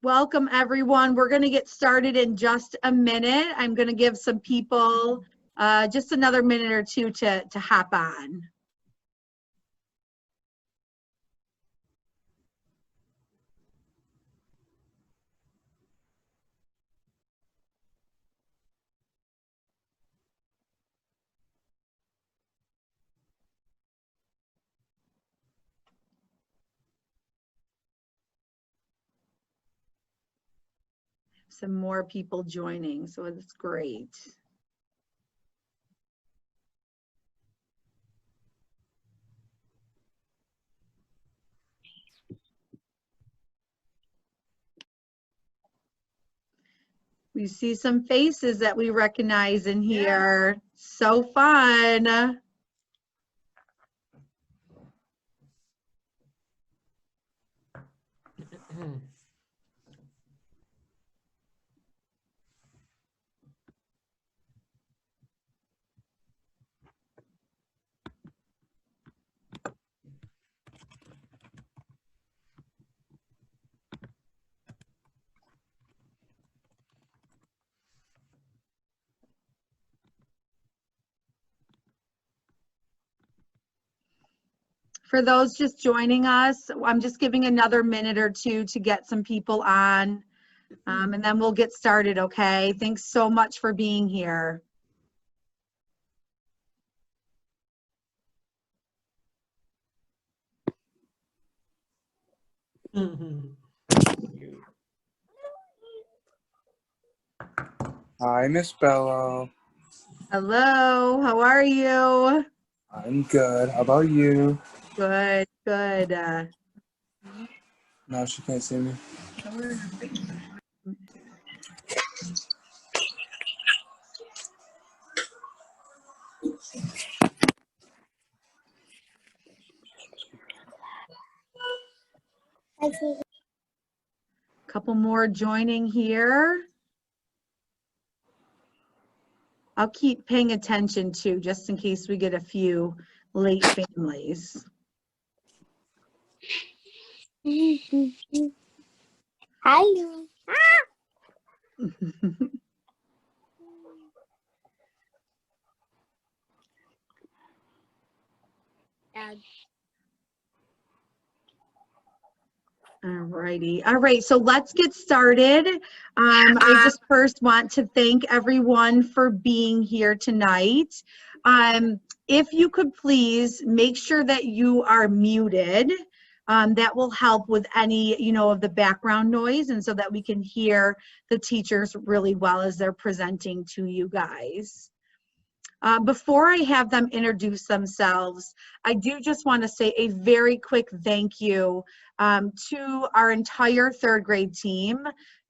Welcome, everyone. We're going to get started in just a minute. I'm going to give some people just another minute or two to hop on. Some more people joining, so it's great. We see some faces that we recognize in here. Yeah. So fun. For those just joining us, I'm just giving another minute or two to get some people on, and then we'll get started, okay? Thanks so much for being here. Hi, Miss Bello. Hello, how are you? I'm good. How about you? Good, good. No, she can't see me. Couple more joining here. I'll keep paying attention to, just in case we get a few late families. Hello. All righty. All right, so let's get started. I just first want to thank everyone for being here tonight. If you could please make sure that you are muted. That will help with any, of the background noise, and so that we can hear the teachers really well as they're presenting to you guys. Before I have them introduce themselves, I do just want to say a very quick thank you to our entire third grade team.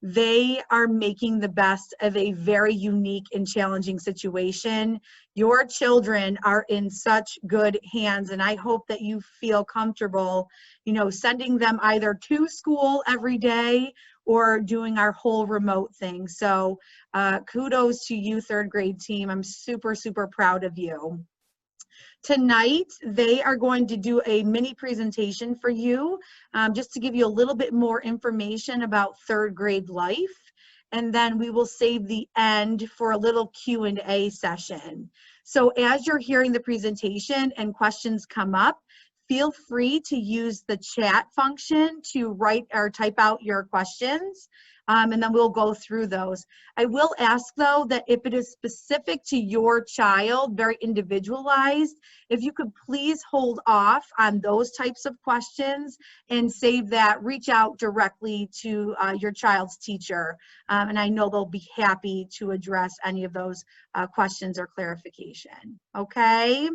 They are making the best of a very unique and challenging situation. Your children are in such good hands, and I hope that you feel comfortable, sending them either to school every day or doing our whole remote thing. So kudos to you, third grade team. I'm super, super proud of you. Tonight, they are going to do a mini presentation for you, just to give you a little bit more information about third grade life. And then we will save the end for a little Q&A session. So as you're hearing the presentation and questions come up, feel free to use the chat function to write or type out your questions, and then we'll go through those. I will ask, though, that if it is specific to your child, very individualized, if you could please hold off on those types of questions and save that, reach out directly to your child's teacher, and I know they'll be happy to address any of those questions or clarification. Okay?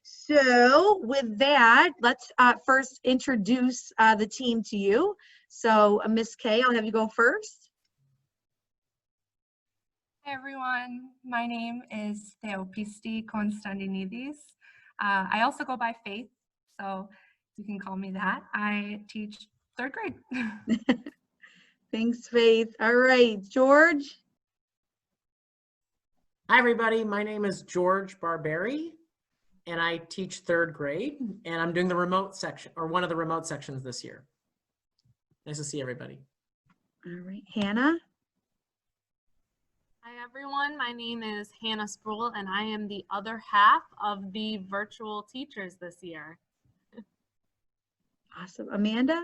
So with that, let's first introduce the team to you. So Miss Kay, I'll have you go first. Hi everyone, my name is Theopisti Konstantinidis. I also go by Faith, so you can call me that. I teach third grade. Thanks, Faith. All right, George. Hi everybody, my name is George Barberi, and I teach third grade, and I'm doing the remote section, or one of the remote sections this year. Nice to see everybody. All right, Hannah. Hi everyone, my name is Hannah Sproul and I am the other half of the virtual teachers this year. Awesome. Amanda.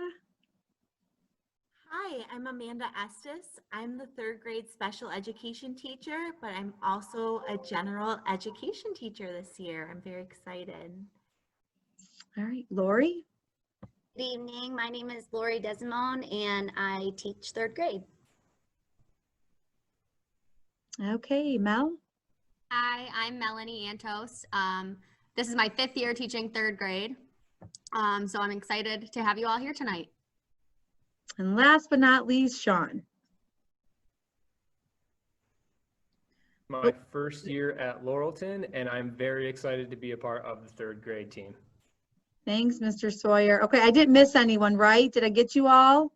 Hi, I'm Amanda Estes. I'm the third grade special education teacher, but I'm also a general education teacher this year. I'm very excited. All right, Lori. Good evening. My name is Lori Desimone and I teach third grade. Okay, Mel. Hi, I'm Melanie Antos. This is my 5th year teaching third grade. So I'm excited to have you all here tonight. And last but not least, Sean. My first year at Laurelton, and I'm very excited to be a part of the third grade team. Thanks, Mr. Sawyer. Okay, I didn't miss anyone, right? Did I get you all?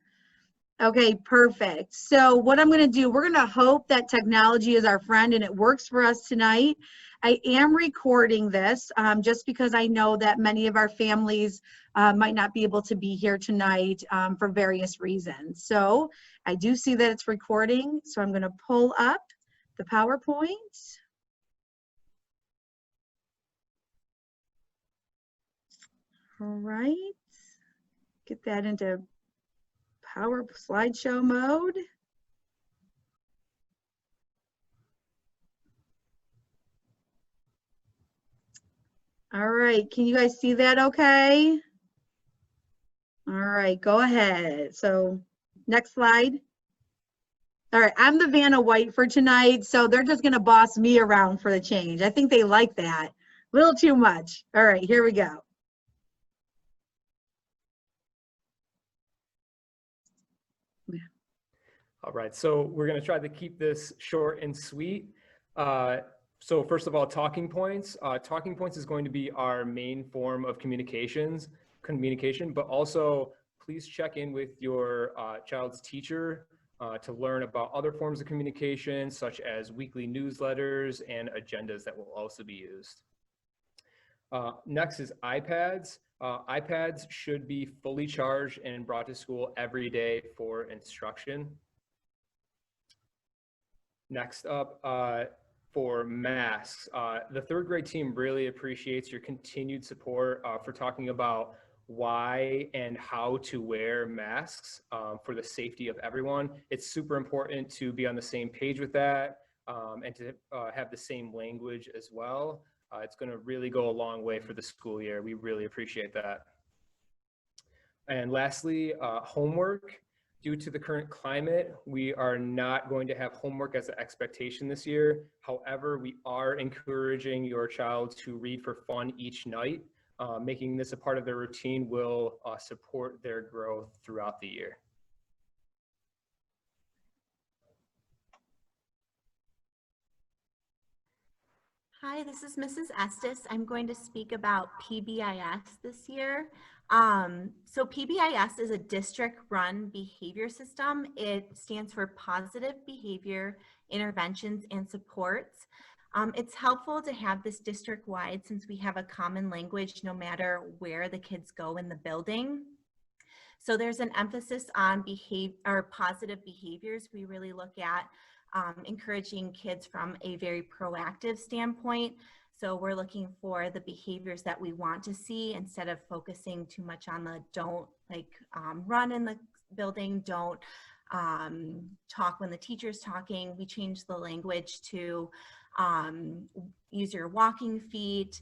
Okay, perfect. So what I'm going to do, we're going to hope that technology is our friend and it works for us tonight. I am recording this just because I know that many of our families might not be able to be here tonight for various reasons. So I do see that it's recording. So I'm going to pull up the PowerPoint. All right. Get that into Power slideshow mode. All right, can you guys see that okay? All right, go ahead. So next slide. All right, I'm the Vanna White for tonight, so they're just gonna boss me around for the change. I think they like that. A little too much. All right, here we go. All right, so we're going to try to keep this short and sweet. So first of all, talking points. Talking points is going to be our main form of communication, but also please check in with your child's teacher to learn about other forms of communication, such as weekly newsletters and agendas that will also be used. Next is iPads. iPads should be fully charged and brought to school every day for instruction. Next up, for masks, the third grade team really appreciates your continued support for talking about why and how to wear masks for the safety of everyone. It's super important to be on the same page with that and to have the same language as well. It's going to really go a long way for the school year. We really appreciate that. And lastly, homework. Due to the current climate, we are not going to have homework as an expectation this year. However, we are encouraging your child to read for fun each night. Making this a part of their routine will support their growth throughout the year. Hi, this is Mrs. Estes. I'm going to speak about PBIS this year. So PBIS is a district-run behavior system. It stands for Positive Behavior Interventions and Supports. It's helpful to have this district-wide since we have a common language no matter where the kids go in the building. So there's an emphasis on positive behaviors. We really look at encouraging kids from a very proactive standpoint. So we're looking for the behaviors that we want to see instead of focusing too much on the don't, like run in the building, don't talk when the teacher's talking. We changed the language to use your walking feet,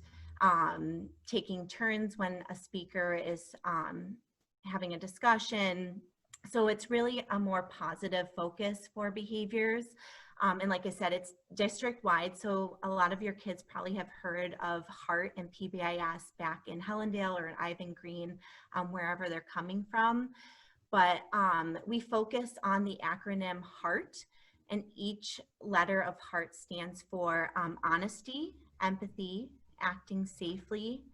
taking turns when a speaker is having a discussion. So it's really a more positive focus for behaviors. And like I said, it's district-wide, so a lot of your kids probably have heard of HEART and PBIS back in Hellendale or in Ivan Green, wherever they're coming from. But we focus on the acronym HEART, and each letter of HEART stands for honesty, empathy, acting safely,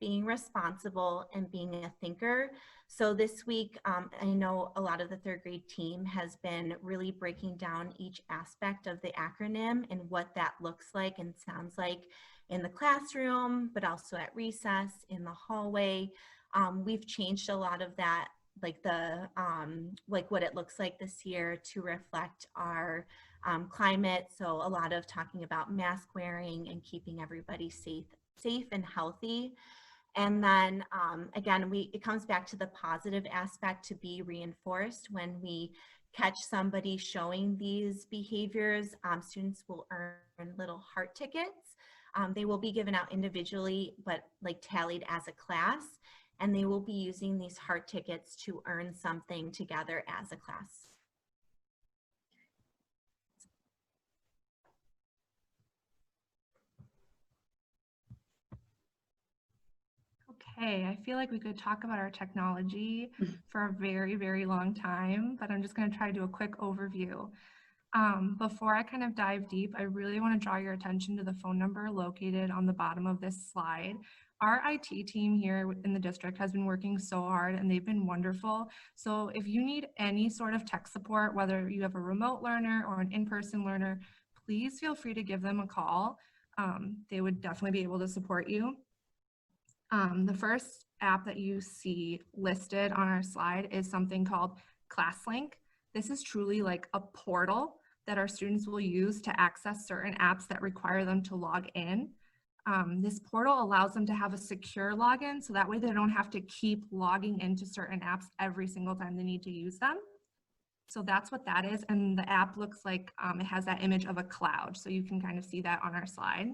being responsible, and being a thinker. So this week, I know a lot of the third grade team has been really breaking down each aspect of the acronym and what that looks like and sounds like in the classroom, but also at recess, in the hallway. We've changed a lot of that like the like what it looks like this year to reflect our climate. So a lot of talking about mask wearing and keeping everybody safe and healthy. And then again, it comes back to the positive aspect to be reinforced. When we catch somebody showing these behaviors, students will earn little heart tickets. They will be given out individually, but like tallied as a class, and they will be using these heart tickets to earn something together as a class. Okay, I feel like we could talk about our technology for a very, very long time, but I'm just going to try to do a quick overview. Before I kind of dive deep, I really want to draw your attention to the phone number located on the bottom of this slide. Our IT team here in the district has been working so hard and they've been wonderful. So if you need any sort of tech support, whether you have a remote learner or an in-person learner, please feel free to give them a call. They would definitely be able to support you. The first app that you see listed on our slide is something called ClassLink. This is truly like a portal that our students will use to access certain apps that require them to log in. This portal allows them to have a secure login, so that way they don't have to keep logging into certain apps every single time they need to use them. So that's what that is, and the app looks like it has that image of a cloud, so you can kind of see that on our slide.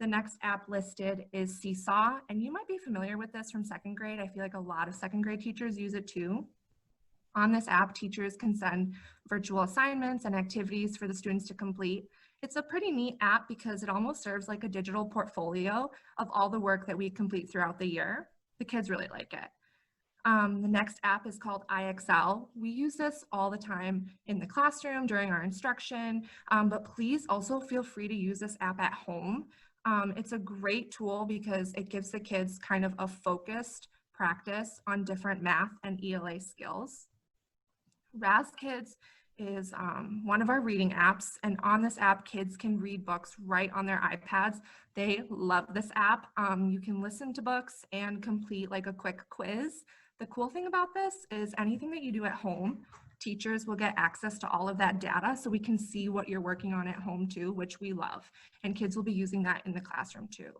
The next app listed is Seesaw, and you might be familiar with this from second grade. I feel like a lot of second grade teachers use it too. On this app, teachers can send virtual assignments and activities for the students to complete. It's a pretty neat app because it almost serves like a digital portfolio of all the work that we complete throughout the year. The kids really like it. The next app is called IXL. We use this all the time in the classroom during our instruction, but please also feel free to use this app at home. It's a great tool because it gives the kids kind of a focused practice on different math and ELA skills. RazKids is one of our reading apps, and on this app, kids can read books right on their iPads. They love this app. You can listen to books and complete like a quick quiz. The cool thing about this is anything that you do at home, teachers will get access to all of that data so we can see what you're working on at home too, which we love. And kids will be using that in the classroom too.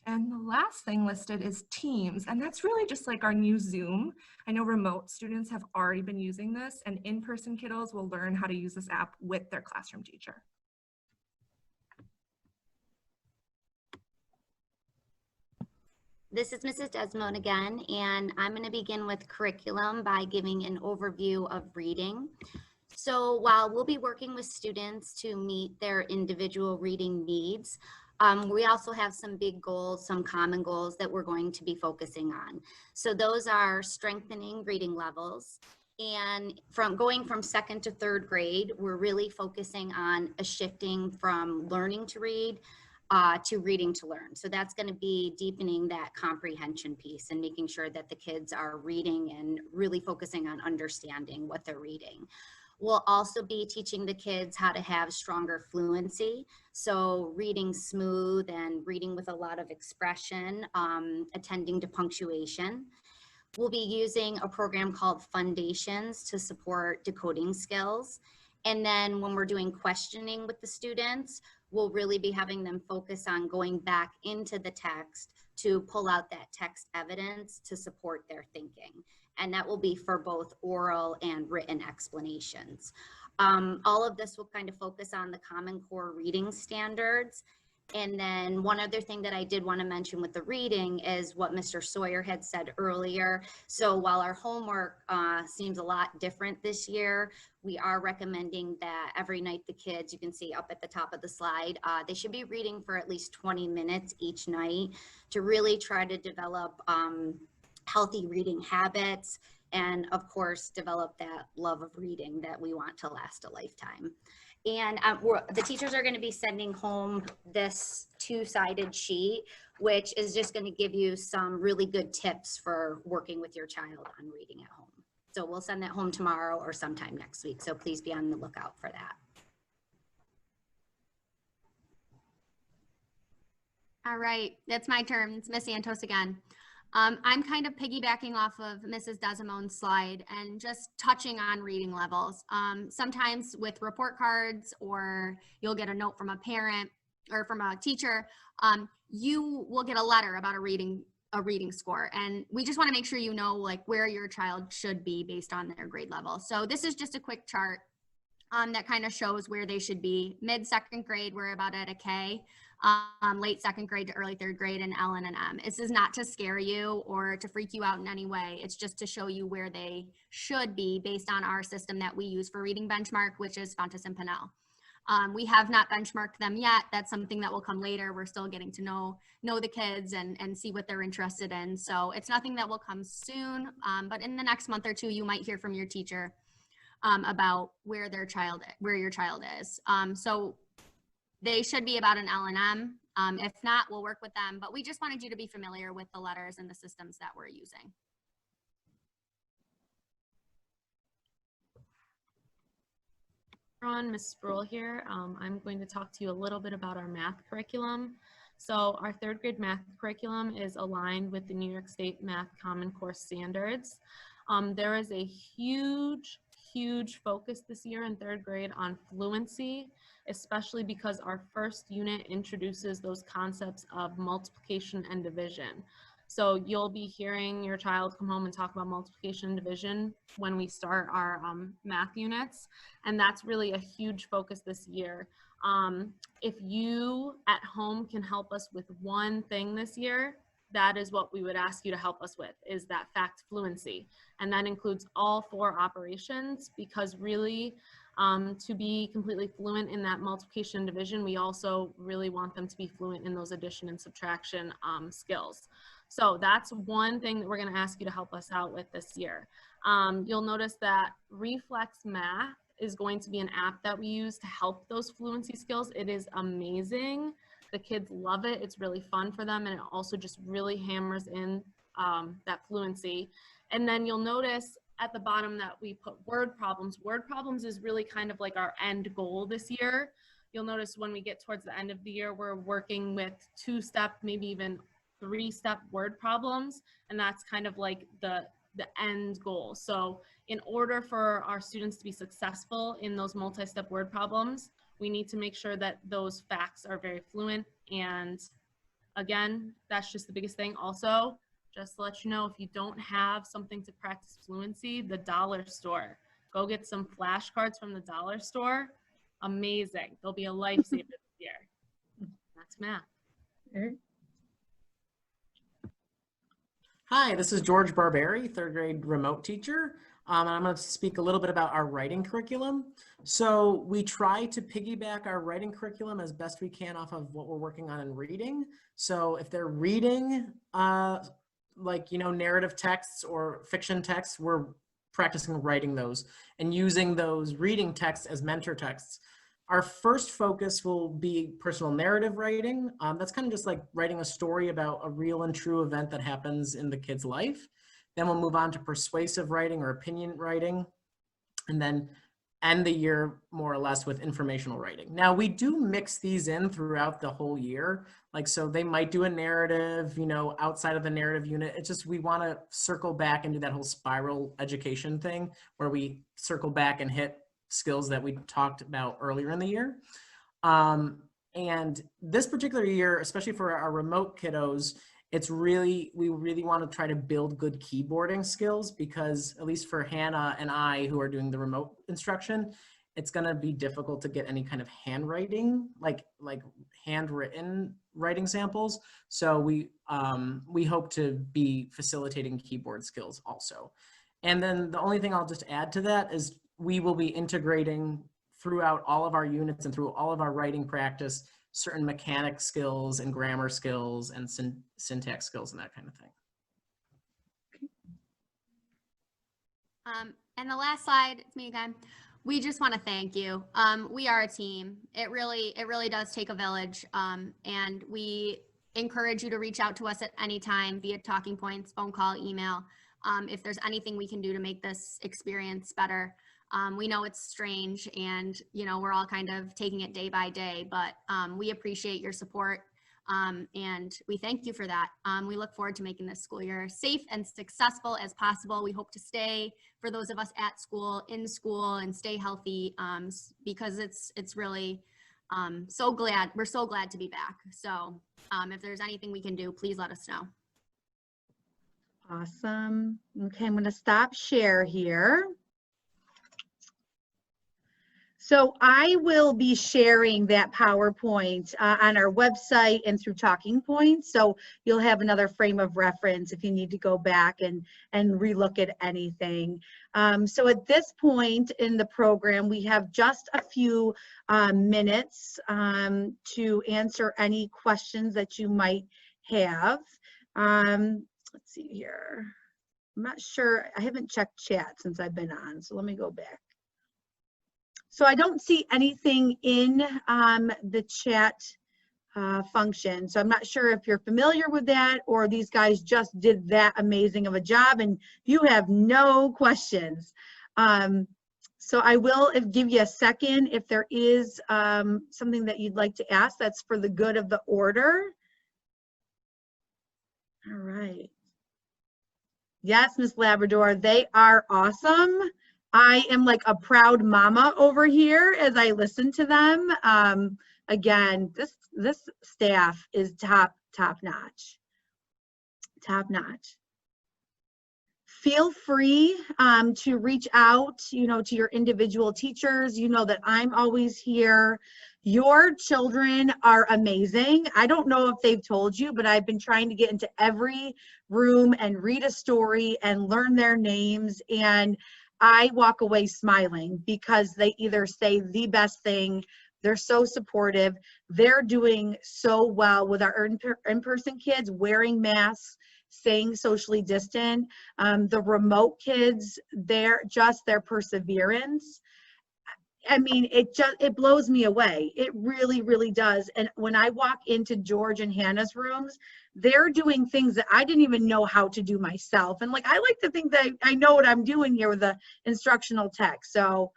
And the last thing listed is Teams, and that's really just like our new Zoom. I know remote students have already been using this, and in-person kiddos will learn how to use this app with their classroom teacher. This is Mrs. Desmond again, and I'm going to begin with curriculum by giving an overview of reading. So while we'll be working with students to meet their individual reading needs, we also have some big goals, some common goals that we're going to be focusing on. So those are strengthening reading levels. And going from second to third grade, we're really focusing on a shifting from learning to read to reading to learn. So that's going to be deepening that comprehension piece and making sure that the kids are reading and really focusing on understanding what they're reading. We'll also be teaching the kids how to have stronger fluency. So reading smooth and reading with a lot of expression, attending to punctuation. We'll be using a program called Fundations to support decoding skills. And then when we're doing questioning with the students, we'll really be having them focus on going back into the text to pull out that text evidence to support their thinking. And that will be for both oral and written explanations. All of this will kind of focus on the Common Core reading standards. And then one other thing that I did want to mention with the reading is what Mr. Sawyer had said earlier. So while our homework seems a lot different this year, we are recommending that every night the kids, you can see up at the top of the slide, they should be reading for at least 20 minutes each night to really try to develop healthy reading habits and of course develop that love of reading that we want to last a lifetime. And the teachers are going to be sending home this two-sided sheet, which is just going to give you some really good tips for working with your child on reading at home. So we'll send that home tomorrow or sometime next week. So please be on the lookout for that. All right, that's my turn. It's Miss Santos again. I'm kind of piggybacking off of Mrs. Desimone's slide and just touching on reading levels. Sometimes with report cards, or you'll get a note from a parent or from a teacher, you will get a letter about a reading score. And we just want to make sure you know like where your child should be based on their grade level. So this is just a quick chart that kind of shows where they should be. Mid second grade, we're about at a K. Late second grade to early third grade, and L and an M. This is not to scare you or to freak you out in any way. It's just to show you where they should be based on our system that we use for reading benchmark, which is Fountas and Pinnell. We have not benchmarked them yet. That's something that will come later. We're still getting to know the kids and see what they're interested in. So it's nothing that will come soon, but in the next month or two, you might hear from your teacher about where your child is. So they should be about an L and M. If not, we'll work with them, but we just wanted you to be familiar with the letters and the systems that we're using. Everyone, Ms. Sproul here. I'm going to talk to you a little bit about our math curriculum. So our third grade math curriculum is aligned with the New York State Math Common Core standards. There is a huge focus this year in third grade on fluency, especially because our first unit introduces those concepts of multiplication and division. So you'll be hearing your child come home and talk about multiplication and division when we start our math units. And that's really a huge focus this year. If you at home can help us with one thing this year, that is what we would ask you to help us with, is that fact fluency. And that includes all 4 operations, because really to be completely fluent in that multiplication and division, we also really want them to be fluent in those addition and subtraction skills. So that's one thing that we're going to ask you to help us out with this year. You'll notice that Reflex Math is going to be an app that we use to help those fluency skills. It is amazing. The kids love it. It's really fun for them, and it also just really hammers in that fluency. And then you'll notice at the bottom that we put word problems. Word problems is really kind of like our end goal this year. You'll notice when we get towards the end of the year, we're working with 2-step, maybe even 3-step word problems, and that's kind of like the end goal. So in order for our students to be successful in those multi-step word problems, we need to make sure that those facts are very fluent. And again, that's just the biggest thing. Also, just to let you know, if you don't have something to practice fluency, the dollar store, go get some flashcards from the dollar store. Amazing. They'll be a lifesaver this year. That's math. Hi, this is George Barberi, third grade remote teacher. And I'm going to speak a little bit about our writing curriculum. So we try to piggyback our writing curriculum as best we can off of what we're working on in reading. So if they're reading like, narrative texts or fiction texts, we're practicing writing those and using those reading texts as mentor texts. Our first focus will be personal narrative writing. That's kind of just like writing a story about a real and true event that happens in the kid's life. Then we'll move on to persuasive writing or opinion writing, and then end the year more or less with informational writing. Now we do mix these in throughout the whole year. Like, so they might do a narrative, outside of the narrative unit. It's just, we want to circle back and do that whole spiral education thing where we circle back and hit skills that we talked about earlier in the year. And this particular year, especially for our remote kiddos, we really want to try to build good keyboarding skills, because at least for Hannah and I, who are doing the remote instruction, it's going to be difficult to get any kind of handwriting, like handwritten writing samples. So we hope to be facilitating keyboard skills also. And then the only thing I'll just add to that is we will be integrating throughout all of our units and through all of our writing practice certain mechanic skills and grammar skills and syntax skills and that kind of thing. And the last slide, it's me again. We just want to thank you. We are a team. It really does take a village. And we encourage you to reach out to us at any time via talking points, phone call, email. If there's anything we can do to make this experience better. We know it's strange and, we're all kind of taking it day by day, but we appreciate your support. And we thank you for that. We look forward to making this school year safe and successful as possible. We hope to stay, for those of us at school, in school, and stay healthy, because it's really we're so glad to be back. So if there's anything we can do, please let us know. Awesome. Okay, I'm going to stop share here. So I will be sharing that PowerPoint on our website and through Talking Points. So you'll have another frame of reference if you need to go back and relook at anything. So at this point in the program, we have just a few minutes to answer any questions that you might have. Let's see here. I'm not sure. I haven't checked chat since I've been on, so let me go back. So I don't see anything in the chat function. So I'm not sure if you're familiar with that, or these guys just did that amazing of a job and you have no questions. So I will give you a second if there is something that you'd like to ask that's for the good of the order. All right. Yes, Miss Labrador, they are awesome. I am like a proud mama over here as I listen to them. Again, this staff is top notch. Top notch. Feel free to reach out, to your individual teachers. You know that I'm always here. Your children are amazing. I don't know if they've told you, but I've been trying to get into every room and read a story and learn their names, and I walk away smiling because they either say the best thing, they're so supportive, they're doing so well with our in-person kids, wearing masks, staying socially distant. The remote kids, their perseverance, I mean, it blows me away. It really, really does. And when I walk into George and Hannah's rooms, they're doing things that I didn't even know how to do myself. And like, I like to think that I know what I'm doing here with the instructional text. So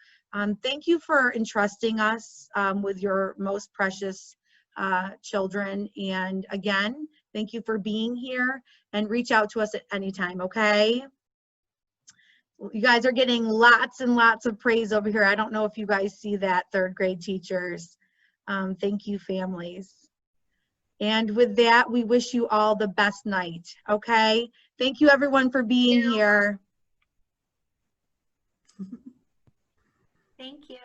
thank you for entrusting us with your most precious children. And again, thank you for being here, and reach out to us at any time, okay? You guys are getting lots and lots of praise over here. I don't know if you guys see that, third grade teachers. Thank you, families. And with that, we wish you all the best night, okay? Thank you, everyone, for being here. Thank you.